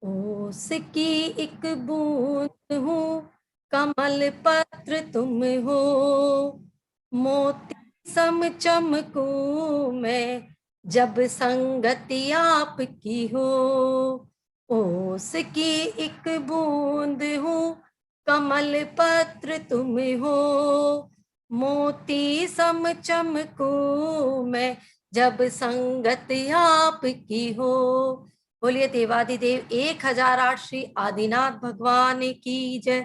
ओस की एक बूंद हूँ, कमल पत्र तुम हो, मोती सम चमकूं मैं, जब संगति आपकी हो। ओस की एक बूंद हूँ, कमल पत्र तुम हो, मोती सम चमकूं मैं, जब संगति आपकी हो। बोलिए देवादिदेव 1008 श्री आदिनाथ भगवान की जय।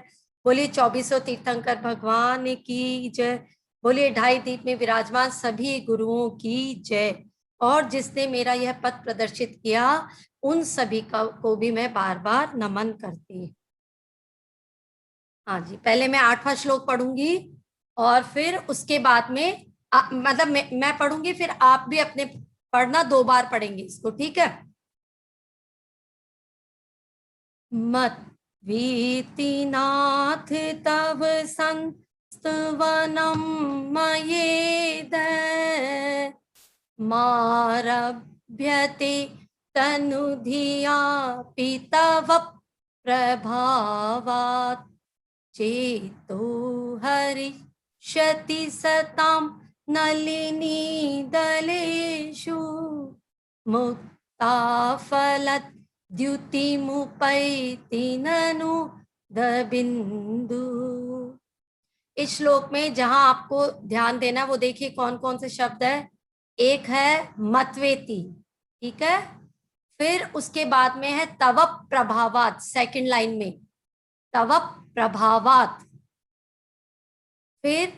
बोलिए 2400 तीर्थंकर भगवान की जय। बोलिए 2.5 दीप में विराजमान सभी गुरुओं की जय। और जिसने मेरा यह पथ प्रदर्शित किया, उन सभी को भी मैं बार बार नमन करती हूँ। हाँ जी, पहले मैं 8वां श्लोक पढ़ूंगी और फिर उसके बाद में मतलब मैं पढ़ूंगी, फिर आप भी अपने पढ़ना, 2 बार पढ़ेंगे इसको, ठीक है। मत वीतिनाथ तव संस्तवनम मयेद, मारभ्यते तनुधियापि तव प्रभावात्, चेतो हरिष्यति सतां नलिनी दलेषु, मुक्ता फलत द्युतिमुपैति ननु दबिंदु। इस श्लोक में जहां आपको ध्यान देना, वो देखिए कौन कौन से शब्द है। एक है मतवेति, ठीक है। फिर उसके बाद में है तव प्रभावात, सेकंड लाइन में तव प्रभावात। फिर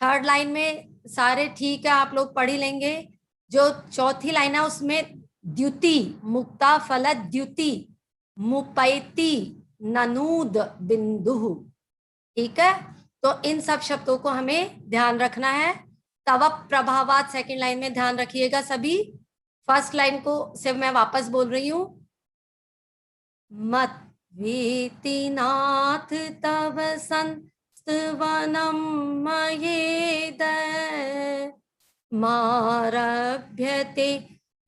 थर्ड लाइन में सारे ठीक है, आप लोग पढ़ ही लेंगे। जो चौथी लाइन है उसमें द्युति, मुक्ता फल द्युति मुपैति ननूद बिंदु, ठीक है। तो इन सब शब्दों को हमें ध्यान रखना है। तव प्रभावात सेकंड लाइन में ध्यान रखिएगा सभी। फर्स्ट लाइन को सिर्फ मैं वापस बोल रही हूं। मत वीतिनाथ तव संस्तवनम मयेद, मारभ्यते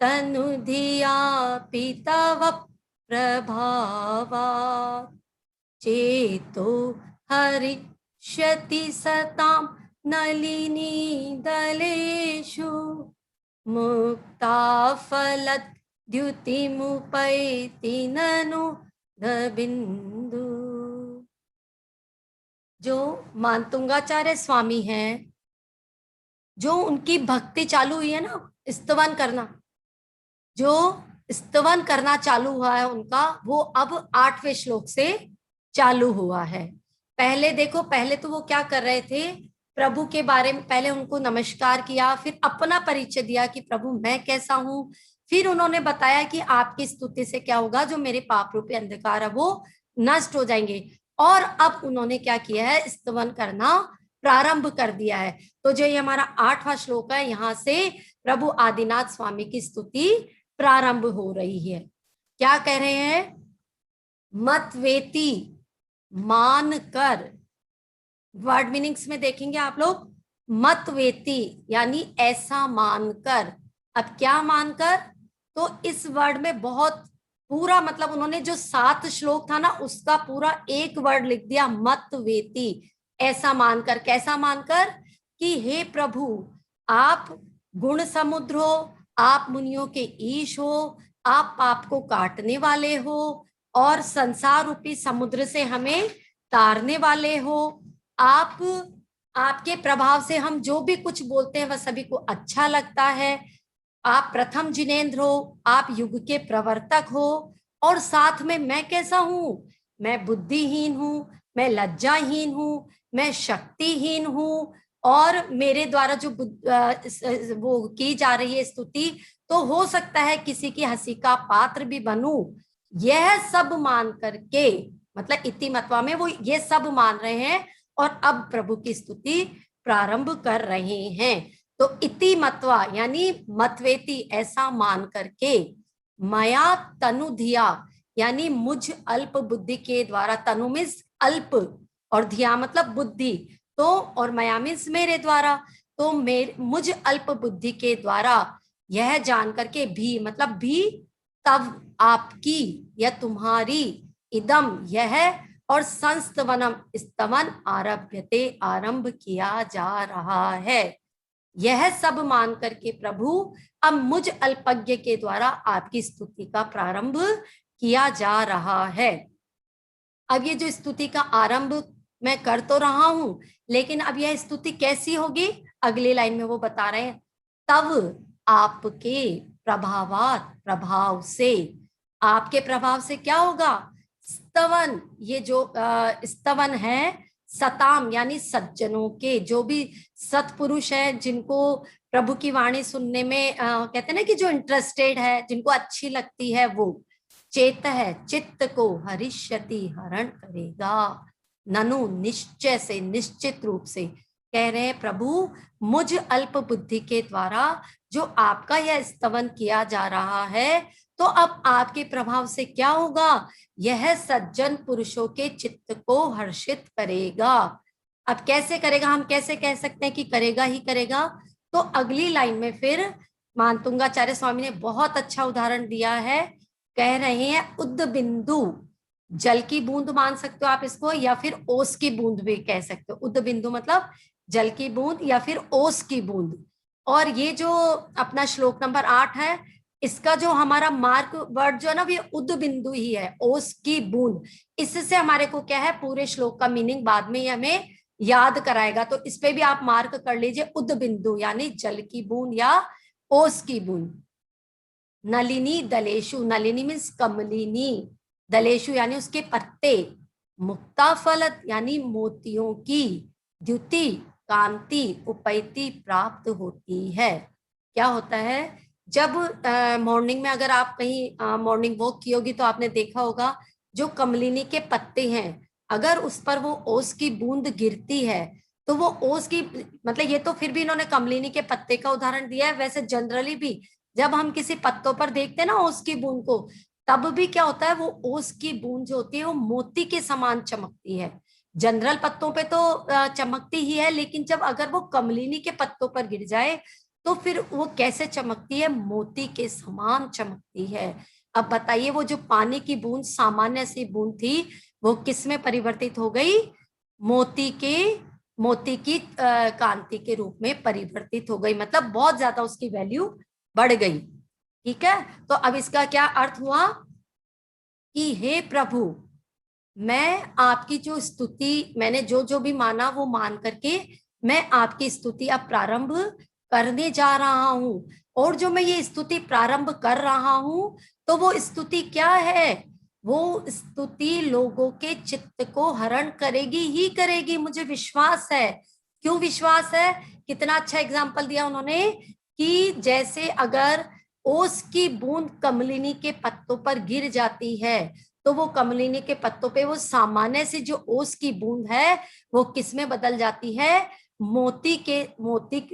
तनुधियापि तव प्रभावात्, चेतो हरिष्यति सतां नलिनी दलेषु, मुक्ता फलत द्युतिमुपैति ननु दबिंदु। जो मानतुंगाचार्य स्वामी हैं, जो उनकी भक्ति चालू हुई है ना, स्तवन करना, जो स्तवन करना चालू हुआ है उनका, वो अब 8वें श्लोक से चालू हुआ है। पहले देखो, पहले तो वो क्या कर रहे थे, प्रभु के बारे में पहले उनको नमस्कार किया, फिर अपना परिचय दिया कि प्रभु मैं कैसा हूं। फिर उन्होंने बताया कि आपकी स्तुति से क्या होगा, जो मेरे पाप रूपी अंधकार है वो नष्ट हो जाएंगे। और अब उन्होंने क्या किया है, स्तवन करना प्रारंभ कर दिया है। तो जो ये हमारा 8वां श्लोक है, यहाँ से प्रभु आदिनाथ स्वामी की स्तुति प्रारंभ हो रही है। क्या कह रहे हैं, मतवेति मान कर। वर्ड मीनिंग्स में देखेंगे आप लोग, मतवेति यानी ऐसा मानकर। अब क्या मानकर, तो इस वर्ड में बहुत पूरा मतलब उन्होंने जो 7 श्लोक था ना, उसका पूरा एक वर्ड लिख दिया, मतवेति, ऐसा मानकर। कैसा मानकर कि हे प्रभु, आप गुण समुद्र हो, आप मुनियों के ईश हो, आप पाप को काटने वाले हो और संसार रूपी समुद्र से हमें तारने वाले हो। आप, आपके प्रभाव से हम जो भी कुछ बोलते हैं वह सभी को अच्छा लगता है। आप प्रथम जिनेंद्र हो, आप युग के प्रवर्तक हो। और साथ में मैं कैसा हूं, मैं बुद्धिहीन हूं, मैं लज्जाहीन हूं, मैं शक्तिहीन हूं, और मेरे द्वारा जो वो की जा रही है स्तुति, तो हो सकता है किसी की हंसी का पात्र भी बनूं। यह सब मान करके, मतलब इति मत्वा में वो ये सब मान रहे हैं और अब प्रभु की स्तुति प्रारंभ कर रहे हैं। तो इति मत्वा यानी मतवेति, ऐसा मान करके, मया तनु धिया यानी मुझ अल्प बुद्धि के द्वारा, तनु मीन्स अल्प और धिया मतलब बुद्धि, तो और मया मीन्स मेरे द्वारा, तो मुझ अल्प बुद्धि के द्वारा यह जान करके भी मतलब भी तब आपकी या तुम्हारी इदम यह और संस्तवनम स्तवन आरभ्यते आरंभ किया जा रहा है। यह सब मान करके प्रभु अब मुझ अल्पज्ञ के द्वारा आपकी स्तुति का प्रारंभ किया जा रहा है। अब ये जो स्तुति का आरंभ मैं कर तो रहा हूं, लेकिन अब यह स्तुति कैसी होगी अगली लाइन में वो बता रहे हैं। तब आपके प्रभाव से, आपके प्रभाव से क्या होगा? स्तवन, ये जो स्तवन है सताम यानी सज्जनों के, जो भी सत्पुरुष है जिनको प्रभु की वाणी सुनने में कहते हैं ना कि जो इंटरेस्टेड है, जिनको अच्छी लगती है, वो चेत है चित्त को हरिष्यति हरण करेगा। ननु निश्चय से, निश्चित रूप से कह रहे हैं प्रभु मुझ अल्प बुद्धि के द्वारा जो आपका यह स्तवन किया जा रहा है, तो अब आपके प्रभाव से क्या होगा? यह सज्जन पुरुषों के चित्त को हर्षित करेगा। अब कैसे करेगा? हम कैसे कह सकते हैं कि करेगा ही करेगा? तो अगली लाइन में फिर मानतुंगाचार्य स्वामी ने बहुत अच्छा उदाहरण दिया है। कह रहे हैं उद्द बिंदु, जल की बूंद मान सकते हो आप इसको, या फिर ओस की बूंद भी कह सकते हो। उद्द बिंदु मतलब जल की बूंद या फिर ओस की बूंद। और ये जो अपना श्लोक नंबर 8 है, इसका जो हमारा मार्क वर्ड जो है ना, वो उद्द बिंदु ही है, ओस की बूंद। इससे हमारे को क्या है, पूरे श्लोक का मीनिंग बाद में हमें याद कराएगा। तो इस पे भी आप मार्क कर लीजिए, उद्द बिंदु यानी जल की बूंद या ओस की बूंद। नलिनी दलेशु, नलिनी मीन्स कमलिनी, दलेशु यानी उसके पत्ते, मुक्ता फलत यानी मोतियों की, द्युति कांति उपैति प्राप्त होती है। क्या होता है? जब मॉर्निंग में अगर आप कहीं मॉर्निंग वॉक की होगी तो आपने देखा होगा जो कमलिनी के पत्ते हैं, अगर उस पर वो ओस की बूंद गिरती है तो वो ओस की, मतलब ये तो फिर भी इन्होंने कमलिनी के पत्ते का उदाहरण दिया है, वैसे जनरली भी जब हम किसी पत्तों पर देखते हैं ना ओस की बूंद को, तब भी क्या होता है, वो ओस की बूंद जो होती है वो मोती के समान चमकती है। जनरल पत्तों पे तो चमकती ही है, लेकिन जब अगर वो कमलिनी के पत्तों पर गिर जाए तो फिर वो कैसे चमकती है? मोती के समान चमकती है। अब बताइए, वो जो पानी की बूंद सामान्य सी बूंद थी, वो किस में परिवर्तित हो गई? मोती की कांति के रूप में परिवर्तित हो गई। मतलब बहुत ज्यादा उसकी वैल्यू बढ़ गई। ठीक है, तो अब इसका क्या अर्थ हुआ कि हे प्रभु, मैं आपकी जो स्तुति, मैंने जो जो भी माना वो मान करके मैं आपकी स्तुति अब प्रारंभ करने जा रहा हूं। और जो मैं ये स्तुति प्रारंभ कर रहा हूं, तो वो स्तुति क्या है? वो स्तुति लोगों के चित्त को हरण करेगी ही करेगी, मुझे विश्वास है। क्यों विश्वास है? कितना अच्छा एग्जाम्पल दिया उन्होंने कि जैसे अगर ओस की बूंद कमलिनी के पत्तों पर गिर जाती है, तो वो कमलिनी के पत्तों पे वो सामान्य से जो ओस की बूंद है वो किस में बदल जाती है? मोती के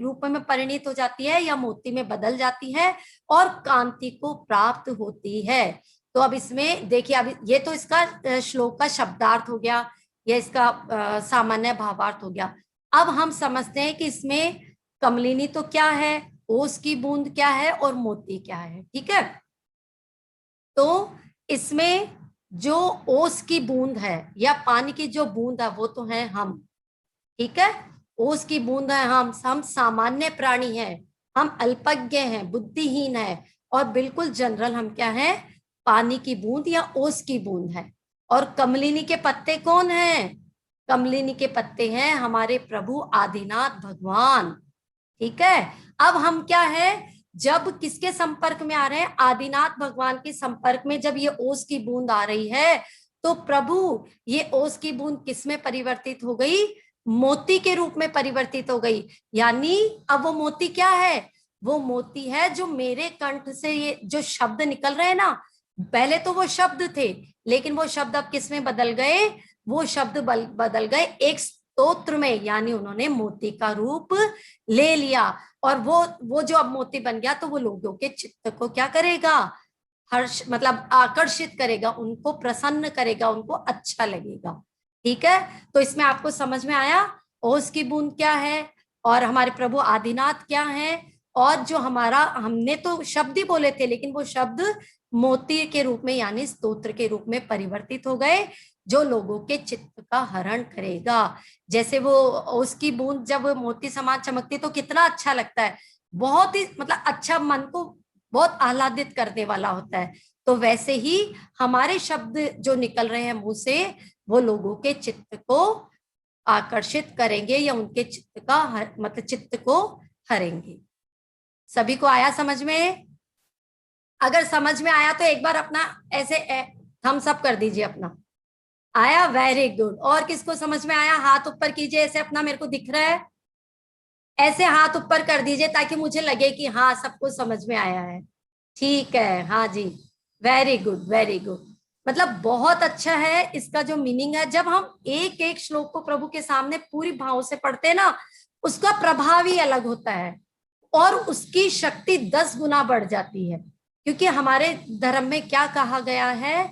रूप में परिणित हो जाती है, या मोती में बदल जाती है और कांति को प्राप्त होती है। तो अब इसमें देखिए, अब ये तो इसका श्लोक का शब्दार्थ हो गया, या इसका सामान्य भावार्थ हो गया। अब हम समझते हैं कि इसमें कमलिनी तो क्या है, ओस की बूंद क्या है, और मोती क्या है। ठीक है, तो इसमें जो ओस की बूंद है या पानी की जो बूंद है वो तो है हम। ठीक है, ओस की बूंद है हम सामान्य प्राणी हैं, हम अल्पज्ञ हैं, बुद्धिहीन है, और बिल्कुल जनरल हम क्या है? पानी की बूंद या ओस की बूंद है। और कमलिनी के पत्ते कौन हैं? कमलिनी के पत्ते हैं हमारे प्रभु आदिनाथ भगवान। ठीक है, अब हम क्या है, जब किसके संपर्क में आ रहे हैं? आदिनाथ भगवान के संपर्क में जब ये ओस की बूंद आ रही है, तो प्रभु ये ओस की बूंद किस में परिवर्तित हो गई? मोती के रूप में परिवर्तित हो गई। यानी अब वो मोती क्या है? वो मोती है जो मेरे कंठ से ये जो शब्द निकल रहे हैं ना, पहले तो वो शब्द थे, लेकिन वो शब्द अब किस में बदल गए? वो शब्द बदल गए एक स्तोत्र में, यानी उन्होंने मोती का रूप ले लिया। और वो जो अब मोती बन गया, तो वो लोगों के चित्त को क्या करेगा? हर्ष, मतलब आकर्षित करेगा, उनको प्रसन्न करेगा, उनको अच्छा लगेगा। ठीक है, तो इसमें आपको समझ में आया ओस की बूंद क्या है और हमारे प्रभु आदिनाथ क्या है। और जो हमारा, हमने तो शब्द ही बोले थे, लेकिन वो शब्द मोती के रूप में यानी स्तोत्र के रूप में परिवर्तित हो गए, जो लोगों के चित्त का हरण करेगा। जैसे वो उसकी बूंद जब मोती समान चमकती तो कितना अच्छा लगता है, बहुत ही मतलब अच्छा, मन को बहुत आह्लादित करने वाला होता है। तो वैसे ही हमारे शब्द जो निकल रहे हैं मुंह से, वो लोगों के चित्त को आकर्षित करेंगे या उनके चित्त का मतलब चित्त को हरेंगे। सभी को आया समझ में? अगर समझ में आया तो एक बार अपना ऐसे थम्स अप कर दीजिए अपना। आया? Very good. और किसको समझ में आया? हाथ ऊपर कीजिए, ऐसे अपना, मेरे को दिख रहा है, ऐसे हाथ ऊपर कर दीजिए ताकि मुझे लगे कि हाँ सबको समझ में आया है। ठीक है, हाँ जी, वेरी गुड वेरी गुड। मतलब बहुत अच्छा है इसका जो मीनिंग है। जब हम एक एक श्लोक को प्रभु के सामने पूरी भाव से पढ़ते हैं ना, उसका प्रभाव ही अलग होता है और उसकी शक्ति 10 गुना बढ़ जाती है। क्योंकि हमारे धर्म में क्या कहा गया है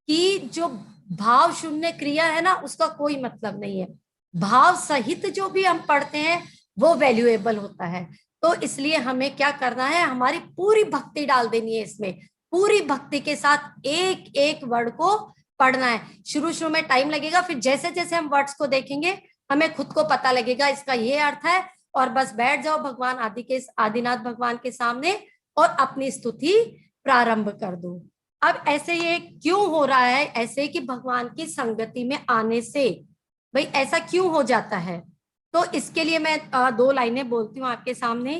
कि जो भाव शून्य क्रिया है ना, उसका कोई मतलब नहीं है। भाव सहित जो भी हम पढ़ते हैं वो वैल्यूएबल होता है। तो इसलिए हमें क्या करना है, हमारी पूरी भक्ति डाल देनी है इसमें, पूरी भक्ति के साथ एक एक वर्ड को पढ़ना है। शुरू शुरू में टाइम लगेगा, फिर जैसे जैसे हम वर्ड्स को देखेंगे हमें खुद को पता लगेगा इसका ये अर्थ है, और बस बैठ जाओ भगवान आदिनाथ भगवान के सामने और अपनी स्तुति प्रारंभ कर दो। अब ऐसे ये क्यों हो रहा है? ऐसे कि भगवान की संगति में आने से भाई ऐसा क्यों हो जाता है? तो इसके लिए मैं 2 लाइनें बोलती हूँ आपके सामने।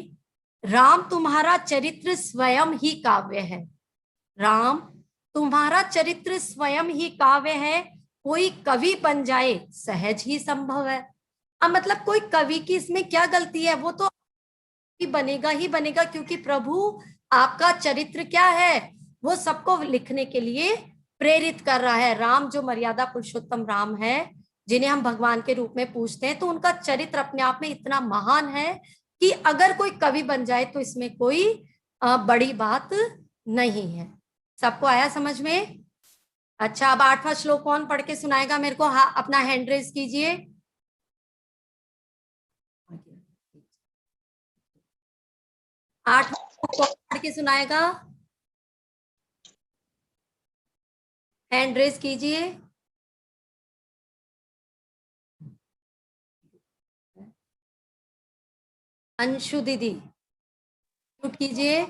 राम तुम्हारा चरित्र स्वयं ही काव्य है। राम तुम्हारा चरित्र स्वयं ही काव्य है, कोई कवि बन जाए सहज ही संभव है। अब मतलब कोई कवि की इसमें क्या गलती है? वो तो बनेगा ही बनेगा, क्योंकि प्रभु आपका चरित्र क्या है, वो सबको लिखने के लिए प्रेरित कर रहा है। राम जो मर्यादा पुरुषोत्तम राम है, जिन्हें हम भगवान के रूप में पूजते हैं, तो उनका चरित्र अपने आप में इतना महान है कि अगर कोई कवि बन जाए तो इसमें कोई बड़ी बात नहीं है। सबको आया समझ में? अच्छा, अब 8वां श्लोक कौन पढ़ के सुनाएगा मेरे को? हाँ, अपना हैंड रेज कीजिए। 8वां श्लोक कौन पढ़ के सुनाएगा? हैंड रेज कीजिए। अंशु दीदी म्यूट कीजिए।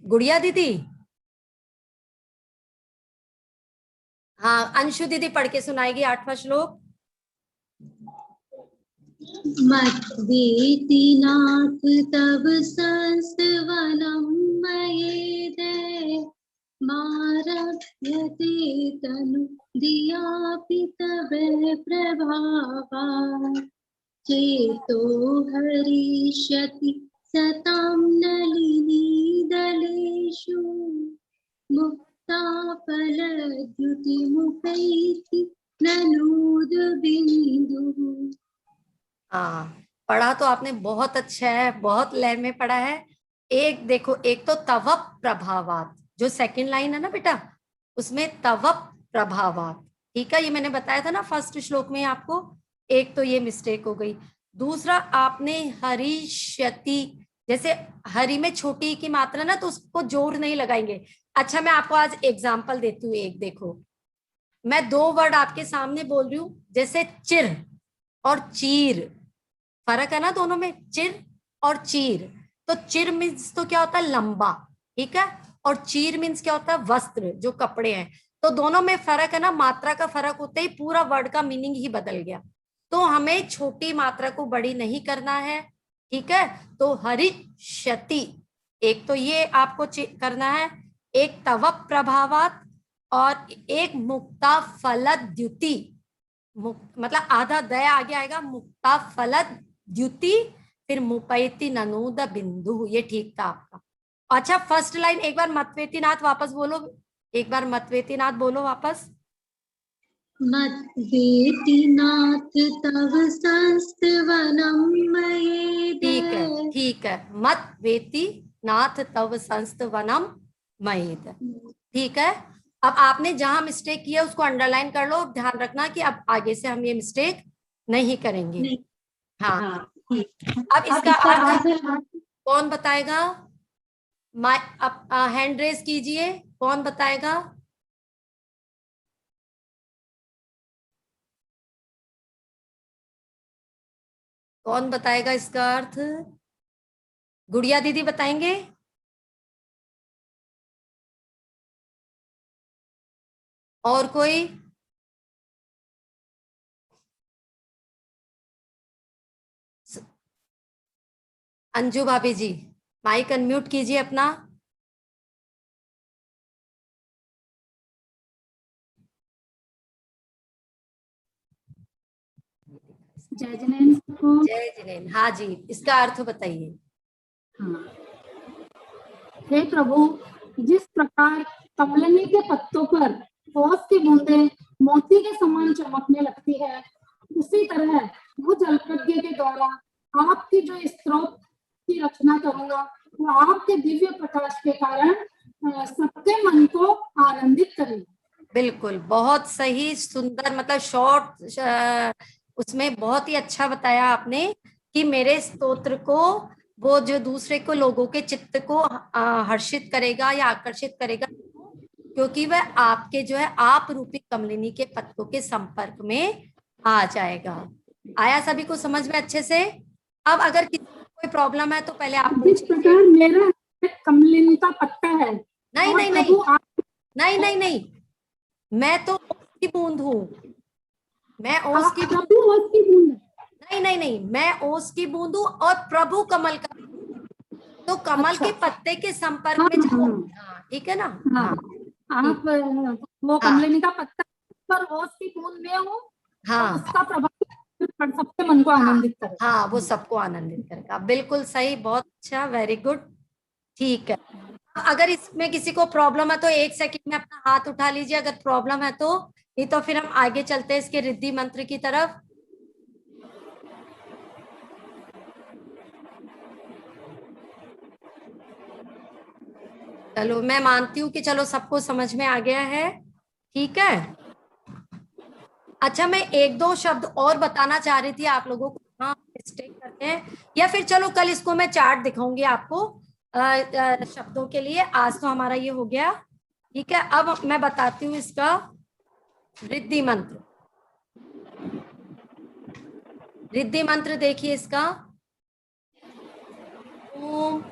गुड़िया दीदी, हाँ अंशु दीदी पढ़ के सुनाएगी 8वां श्लोक। मद्वेति नाथ तव संस्तवनं मयेदे मारभ्यते तनु धियापि तव प्रभावा चेतो हरिष्यति सतां नलिनी दलेषु मुक्ता फलद्युतिमुपैति ननूद बिन्दुः। हाँ, पढ़ा तो आपने बहुत अच्छा है, बहुत लय में पढ़ा है। एक देखो, एक तो तव प्रभावात, जो सेकंड लाइन है ना बेटा, उसमें तव प्रभावात, ठीक है, ये मैंने बताया था ना फर्स्ट श्लोक में आपको। एक तो ये मिस्टेक हो गई। दूसरा, आपने हरिष्यति, जैसे हरि में छोटी की मात्रा ना, तो उसको जोर नहीं लगाएंगे। अच्छा, मैं आपको आज एग्जाम्पल देती हूँ एक। देखो, मैं 2 वर्ड आपके सामने बोल रही हूँ, जैसे चिर और चीर, फर्क है ना दोनों में, चिर और चीर। तो चिर मीन्स तो क्या होता है, लंबा, ठीक है, और चीर मीन्स क्या होता है, वस्त्र, जो कपड़े हैं। तो दोनों में फर्क है ना, मात्रा का फर्क होते ही पूरा वर्ड का मीनिंग ही बदल गया। तो हमें छोटी मात्रा को बड़ी नहीं करना है, ठीक है। तो हरिष्यति, एक तो ये आपको करना है, एक तव प्रभावात, और एक मुक्ता फलद्युति। मतलब आधा दया आगे आएगा, मुक्ता फलद द्युति, फिर मुपैति ननूद बिंदु, ये ठीक था आपका। अच्छा, फर्स्ट लाइन एक बार मतवेति नाथ वापस बोलो, एक बार मतवेति नाथ बोलो वापस। मद्वेति नाथ तव संस्तवनं मयेदे। ठीक है, ठीक है, मतवेति नाथ तव संस्तवनम मयेद, ठीक है। अब आपने जहां मिस्टेक किया उसको अंडरलाइन कर लो, ध्यान रखना कि अब आगे से हम ये मिस्टेक नहीं करेंगे। हाँ, अब इसका अर्थ कौन बताएगा? हैंड रेज कीजिए, कौन बताएगा? कौन बताएगा इसका अर्थ? गुड़िया दीदी बताएंगे? और कोई? अंजू भाभी जी, माइक अनम्यूट कीजिए अपना। जय जिनेन्द्र सबको। जय जिनेन्द्र। हाँ जी, इसका अर्थ बताइए। हाँ, हे प्रभु, जिस प्रकार कमलनी के पत्तों पर ओस की बूंदें मोती के समान चमकने लगती है, उसी तरह वो जलप्रज्ञ के द्वारा आपकी जो स्त्रोत की रचना करूंगा, वो आपके दिव्य प्रकाश के कारण सबके मन को आनंदित करेगा। बिल्कुल, बहुत सही, सुंदर, मतलब शॉर्ट, उसमें बहुत ही अच्छा बताया आपने कि मेरे स्तोत्र को वो जो दूसरे को, लोगों के चित्त को हर्षित करेगा या आकर्षित करेगा, क्योंकि वह आपके जो है आप रूपी कमलिनी के पत्तों के संपर्क में आ जाएगा। आया सभी को समझ में अच्छे से? अब अगर किसी को कोई प्रॉब्लम है तो पहले आप जिस प्रकार मेरा कमलिनी का पत्ता है, नहीं नहीं नहीं नहीं नहीं नहीं, मैं तो ओस की बूंद हूँ, मैं ओस की बूंद। नहीं नहीं नहीं, मैं ओस की बूंद हूँ और प्रभु कमल का, तो कमल के पत्ते के संपर्क में जाओ। हाँ, ठीक है ना? हाँ, आप वो कमलिनी का पत्ता पर ओस की बूंद में हो, हाँ, उसका प्रभाव सबके मन को आनंदित करेगा। हाँ, वो सबको आनंदित करेगा। बिल्कुल सही, बहुत अच्छा, वेरी गुड। ठीक है, अगर इसमें किसी को प्रॉब्लम है तो 1 सेकंड में अपना हाथ उठा लीजिए अगर प्रॉब्लम है तो, नहीं तो फिर हम आगे चलते हैं इसके रिद्धि मंत्र की तरफ। चलो, मैं मानती हूँ कि चलो सबको समझ में आ गया है। ठीक है, अच्छा, मैं 1-2 शब्द और बताना चाह रही थी आप लोगों को, हाँ मिस्टेक करते हैं, या फिर चलो कल इसको मैं चार्ट दिखाऊंगी आपको शब्दों के लिए। आज तो हमारा ये हो गया। ठीक है, अब मैं बताती हूँ इसका रिद्धि मंत्र। रिद्धि मंत्र देखिए इसका, ओम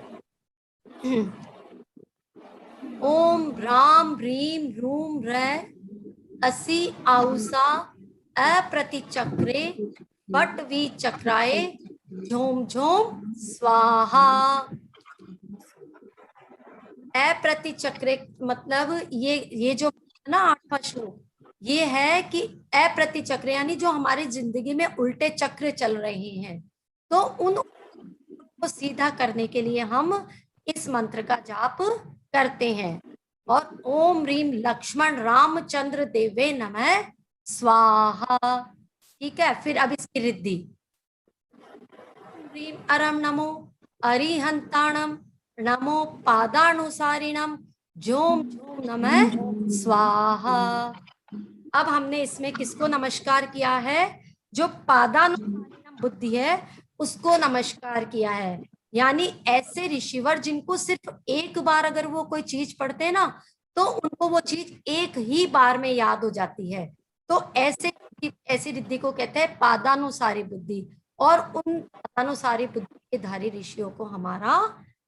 ओम राम ह्रीम रूम र असि आउसा अप्रतिचक्रे पट वी चक्राए झोम झोम स्वाहा। अप्रतिचक्रे मतलब ये जो ना 8वां श्लोक, ये है कि अप्रतिचक्र यानी जो हमारी जिंदगी में उल्टे चक्र चल रहे हैं, तो उन को सीधा करने के लिए हम इस मंत्र का जाप करते हैं। और ओम रीम लक्ष्मण रामचंद्र देवे नमः स्वाहा। ठीक है, फिर अब इसकी रिद्धि, रीम अरम नमो अरिहंताणम नमो पादानुसारिणम झोम झोम नमः स्वाहा। अब हमने इसमें किसको नमस्कार किया है? जो पादानुसारिणम बुद्धि है उसको नमस्कार किया है, यानी ऐसे ऋषिवर जिनको सिर्फ एक बार अगर वो कोई चीज पढ़ते हैं ना, तो उनको वो चीज एक ही बार में याद हो जाती है। तो ऐसी रिद्धि को कहते हैं पादानुसारी बुद्धि, और उन पादानुसारी बुद्धि के धारी ऋषियों को हमारा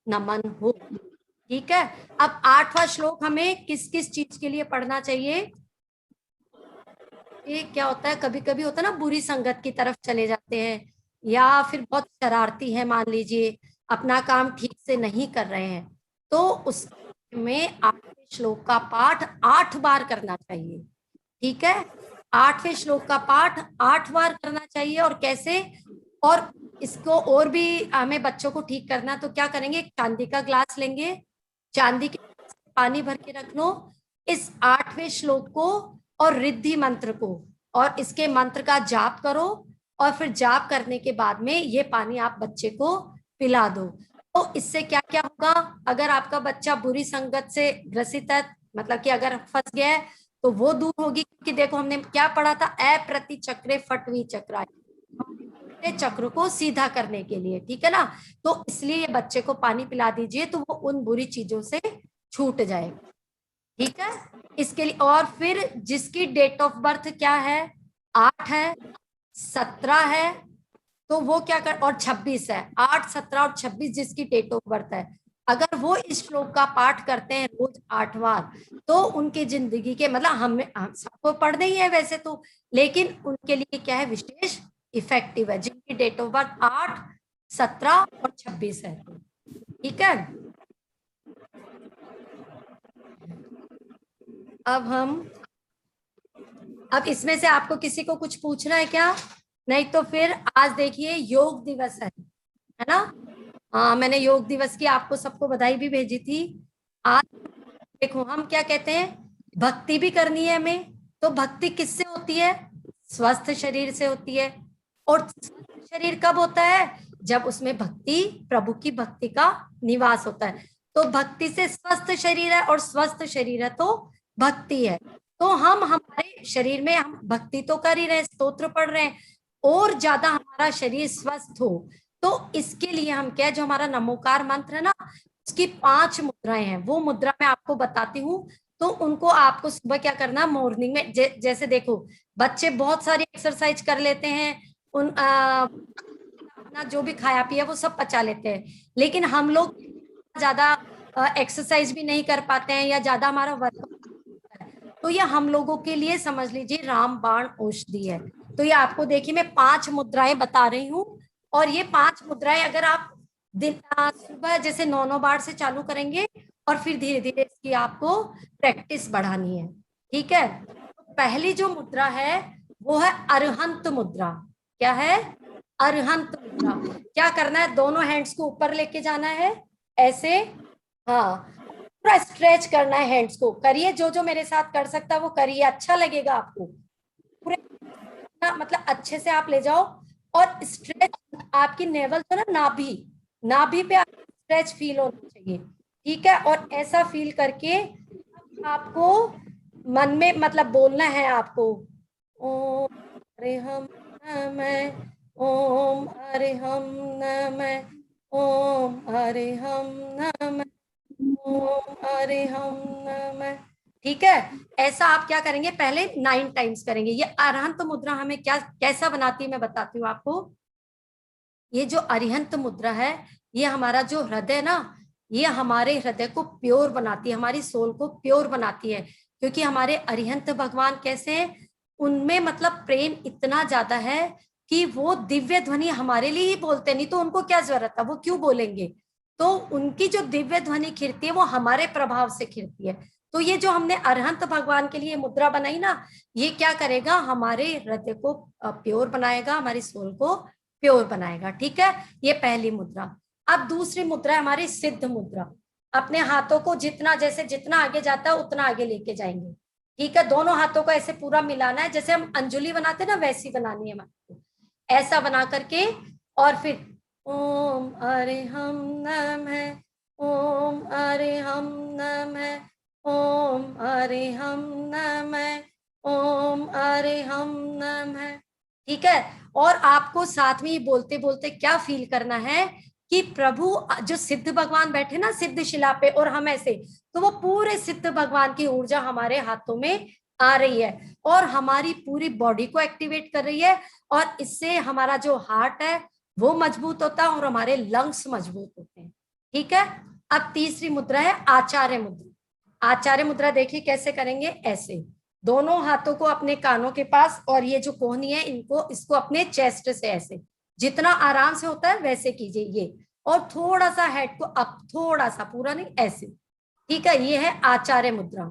नमन हो। ठीक है, अब 8वां श्लोक हमें किस किस चीज के लिए पढ़ना चाहिए? ये क्या होता है, कभी कभी होता है ना, बुरी संगत की तरफ चले जाते हैं, या फिर बहुत शरारती है, मान लीजिए अपना काम ठीक से नहीं कर रहे हैं, तो उसमें 8वें श्लोक का पाठ 8 बार करना चाहिए। ठीक है, 8वें श्लोक का पाठ 8 बार करना चाहिए। और कैसे? और इसको और भी हमें बच्चों को ठीक करना, तो क्या करेंगे, चांदी का ग्लास लेंगे, चांदी के पानी भर के रख लो, इस 8वें श्लोक को और रिद्धि मंत्र को और इसके मंत्र का जाप करो, और फिर जाप करने के बाद में ये पानी आप बच्चे को पिला दो। तो इससे क्या क्या होगा, अगर आपका बच्चा बुरी संगत से ग्रसित है, मतलब कि अगर फंस गया है, तो वो दूर होगी। कि देखो हमने क्या पढ़ा था, अप्रति चक्रे फटवी चक्राय, चक्र को सीधा करने के लिए, ठीक है ना। तो इसलिए बच्चे को पानी पिला दीजिए तो वो उन बुरी चीजों से छूट जाएगा, ठीक है। इसके लिए और फिर जिसकी डेट ऑफ बर्थ क्या है, 8 है, 17 है, तो वो क्या कर, और 26 है, 8, 17 और 26 जिसकी डेट ऑफ बर्थ है, अगर वो इस श्लोक का पाठ करते हैं रोज 8 बार, तो उनकी जिंदगी के मतलब हम सबको पढ़ना ही है वैसे तो, लेकिन उनके लिए क्या है, विशेष इफेक्टिव है, जिनकी डेट ऑफ बर्थ 8, 17 और 26 है, ठीक है। अब इसमें से आपको किसी को कुछ पूछना है क्या? नहीं तो फिर आज देखिए योग दिवस है ना। हाँ, मैंने योग दिवस की आपको सबको बधाई भी भेजी थी। आज देखो हम क्या कहते हैं, भक्ति भी करनी है हमें, तो भक्ति किससे होती है, स्वस्थ शरीर से होती है। और स्वस्थ शरीर कब होता है, जब उसमें भक्ति, प्रभु की भक्ति का निवास होता है। तो भक्ति से स्वस्थ शरीर है, और स्वस्थ शरीर है तो भक्ति है। तो हम हमारे शरीर में हम भक्ति तो कर ही रहे हैं, स्तोत्र पढ़ रहे हैं, और ज्यादा हमारा शरीर स्वस्थ हो, तो इसके लिए हम क्या, जो हमारा नमोकार मंत्र है ना, उसकी 5 मुद्राएं हैं, वो मुद्रा मैं आपको बताती हूँ। तो उनको आपको सुबह क्या करना, मॉर्निंग में जैसे देखो बच्चे बहुत सारी एक्सरसाइज कर लेते हैं, अपना जो भी खाया पिया वो सब पचा लेते हैं, लेकिन हम लोग ज्यादा एक्सरसाइज भी नहीं कर पाते हैं, या ज्यादा हमारा वर्कआउट, तो ये हम लोगों के लिए समझ लीजिए रामबाण औषधि है। तो ये आपको देखिए मैं 5 मुद्राएं बता रही हूँ, और ये 5 मुद्राएं अगर आप दिन सुबह जैसे 9 बार से चालू करेंगे, और फिर धीरे धीरे इसकी आपको प्रैक्टिस बढ़ानी है, ठीक है। तो पहली जो मुद्रा है वो है अरहंत मुद्रा। क्या है, अरहंत मुद्रा। क्या करना है, दोनों हैंड्स को ऊपर लेके जाना है ऐसे, हाँ, पूरा स्ट्रेच करना है, हैंड्स को करिए, जो जो मेरे साथ कर सकता है वो करिए, अच्छा लगेगा आपको। पूरे मतलब अच्छे से आप ले जाओ, और स्ट्रेच आपकी नेवल तो ना, नाभि पे स्ट्रेच फील होना चाहिए, ठीक है। और ऐसा फील करके आपको मन में मतलब बोलना है आपको, ओम हरे हम नमः, ओम हरे हम नमः, ओम हरे हम नमः, ओम हरे हम नमः, ठीक है। ऐसा आप क्या करेंगे, पहले 9 टाइम्स करेंगे। ये अरहंत मुद्रा हमें क्या कैसा बनाती है मैं बताती हूँ आपको। ये जो अरिहंत मुद्रा है, ये हमारा जो हृदय ना, ये हमारे हृदय को प्योर बनाती है, हमारी सोल को प्योर बनाती है, क्योंकि हमारे अरिहंत भगवान कैसे हैं, उनमें मतलब प्रेम इतना ज्यादा है कि वो दिव्य ध्वनि हमारे लिए ही बोलते, नहीं तो उनको क्या जरूरत है, वो क्यों बोलेंगे। तो उनकी जो दिव्य ध्वनि खिरती है वो हमारे प्रभाव से खिरती है। तो ये जो हमने अरहंत भगवान के लिए मुद्रा बनाई ना, ये क्या करेगा, हमारे हृदय को प्योर बनाएगा, हमारी सोल को प्योर बनाएगा, ठीक है। ये पहली मुद्रा। अब दूसरी मुद्रा है हमारी सिद्ध मुद्रा। अपने हाथों को जितना जैसे जितना आगे जाता है उतना आगे लेके जाएंगे, ठीक है। दोनों हाथों को ऐसे पूरा मिलाना है, जैसे हम अंजुलि बनाते हैं ना, वैसी बनानी है हमारे को, ऐसा बना करके, और फिर ओम हरे हम नमः, ओम हरे हम नमः, ओम हरे हम नमः, ओम हरे हम नमः, ठीक है। और आपको साथ में ही बोलते बोलते क्या फील करना है कि प्रभु जो सिद्ध भगवान बैठे ना सिद्ध शिला पे, और हम ऐसे, तो वो पूरे सिद्ध भगवान की ऊर्जा हमारे हाथों में आ रही है, और हमारी पूरी बॉडी को एक्टिवेट कर रही है, और इससे हमारा जो हार्ट है वो मजबूत होता है, और हमारे लंग्स मजबूत होते हैं, ठीक है। अब तीसरी मुद्रा है आचार्य मुद्रा। आचार्य मुद्रा देखिए कैसे करेंगे, ऐसे दोनों हाथों को अपने कानों के पास, और ये जो कोहनी है इनको, इसको अपने चेस्ट से ऐसे, जितना आराम से होता है वैसे कीजिए ये, और थोड़ा सा हेड को अप, थोड़ा सा, पूरा नहीं, ऐसे, ठीक है। ये है आचार्य मुद्रा।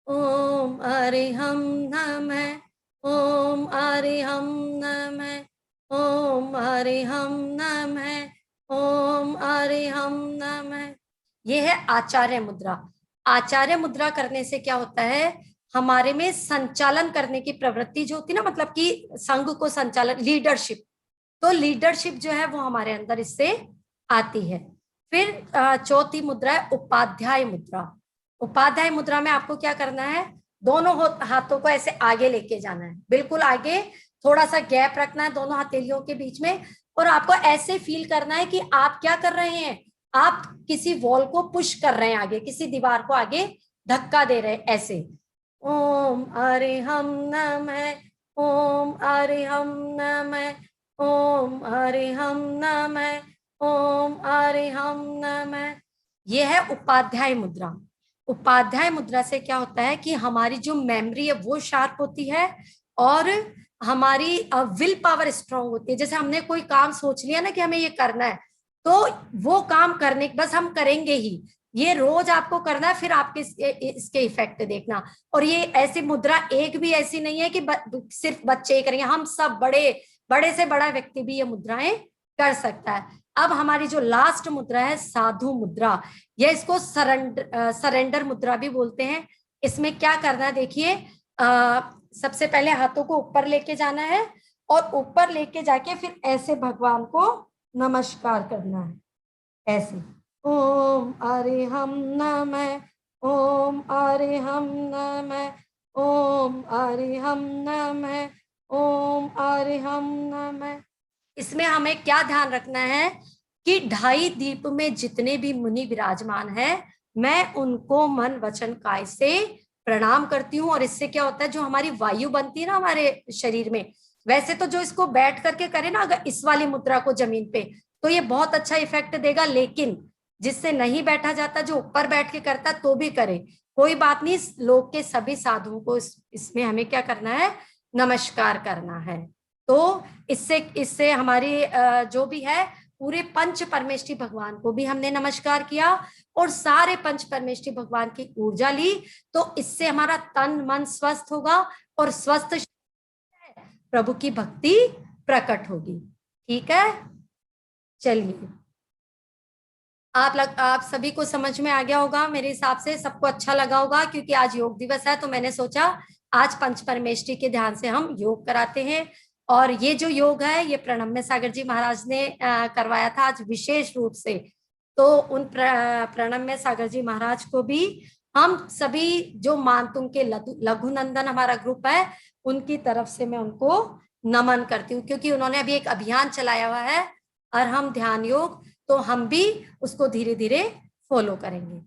ओम हरे हम नमः, ओम हरे हम नमः, ओम हरे हम नमः, ओम हरे हम नमः। ये है आचार्य मुद्रा। आचार्य मुद्रा करने से क्या होता है, हमारे में संचालन करने की प्रवृत्ति जो होती है ना, मतलब कि संघ को संचालन, लीडरशिप, तो लीडरशिप जो है वो हमारे अंदर इससे आती है। फिर चौथी मुद्रा है उपाध्याय मुद्रा। उपाध्याय मुद्रा में आपको क्या करना है, दोनों हाथों को ऐसे आगे लेके जाना है, बिल्कुल आगे, थोड़ा सा गैप रखना है दोनों हथेलियों के बीच में, और आपको ऐसे फील करना है कि आप क्या कर रहे हैं, आप किसी वॉल को पुश कर रहे हैं आगे, किसी दीवार को आगे धक्का दे रहे हैं ऐसे। ओम अरिहं नमः, ओम अरिहं नमः, ओम अरिहं नमः, ओम अरिहं नमः। यह है उपाध्याय मुद्रा। उपाध्याय मुद्रा से क्या होता है कि हमारी जो मेमोरी है वो शार्प होती है और हमारी विल पावर स्ट्रांग होती है। जैसे हमने कोई काम सोच लिया ना कि हमें ये करना है, तो वो काम करने बस हम करेंगे ही, ये रोज आपको करना है, फिर आपके इसके इफेक्ट देखना। और ये ऐसी मुद्रा एक भी ऐसी नहीं है कि सिर्फ बच्चे ही करेंगे, हम सब बड़े से बड़ा व्यक्ति भी ये मुद्राएं कर सकता है। अब हमारी जो लास्ट मुद्रा है साधु मुद्रा, या इसको सरेंडर मुद्रा भी बोलते हैं। इसमें क्या करना है देखिए, सबसे पहले हाथों को ऊपर लेके जाना है और ऊपर लेके जाके फिर ऐसे भगवान को नमस्कार करना है, ऐसे ओम अरिहं नमः, ओम अरिहं नमः, ओम अरिहं नमः, ओम अरिहं नमः। इसमें हमें क्या ध्यान रखना है कि 2.5 दीप में जितने भी मुनि विराजमान हैं, मैं उनको मन वचन काय से प्रणाम करती हूँ। और इससे क्या होता है, जो हमारी वायु बनती है ना हमारे शरीर में, वैसे तो जो इसको बैठ करके करे ना अगर इस वाली मुद्रा को जमीन पे, तो ये बहुत अच्छा इफेक्ट देगा। लेकिन जिससे नहीं बैठा जाता, जो ऊपर बैठ के करता तो भी करे, कोई बात नहीं। लोक के सभी साधुओं को इसमें हमें क्या करना है, नमस्कार करना है। तो इससे हमारी जो भी है पूरे पंच परमेष्ठी भगवान को भी हमने नमस्कार किया और सारे पंच परमेष्ठी भगवान की ऊर्जा ली, तो इससे हमारा तन मन स्वस्थ होगा और स्वस्थ प्रभु की भक्ति प्रकट होगी। ठीक है, चलिए आप सभी को समझ में आ गया होगा, मेरे हिसाब से सबको अच्छा लगा होगा। क्योंकि आज योग दिवस है तो मैंने सोचा आज पंच परमेष्ठी के ध्यान से हम योग कराते हैं। और ये जो योग है ये प्रणम्य सागर जी महाराज ने करवाया था आज विशेष रूप से। तो उन प्रणम्य सागर जी महाराज को भी हम सभी जो मानतुंग के लघुनंदन हमारा ग्रुप है उनकी तरफ से मैं उनको नमन करती हूँ, क्योंकि उन्होंने अभी एक अभियान चलाया हुआ है और हम ध्यान योग, तो हम भी उसको धीरे धीरे फॉलो करेंगे।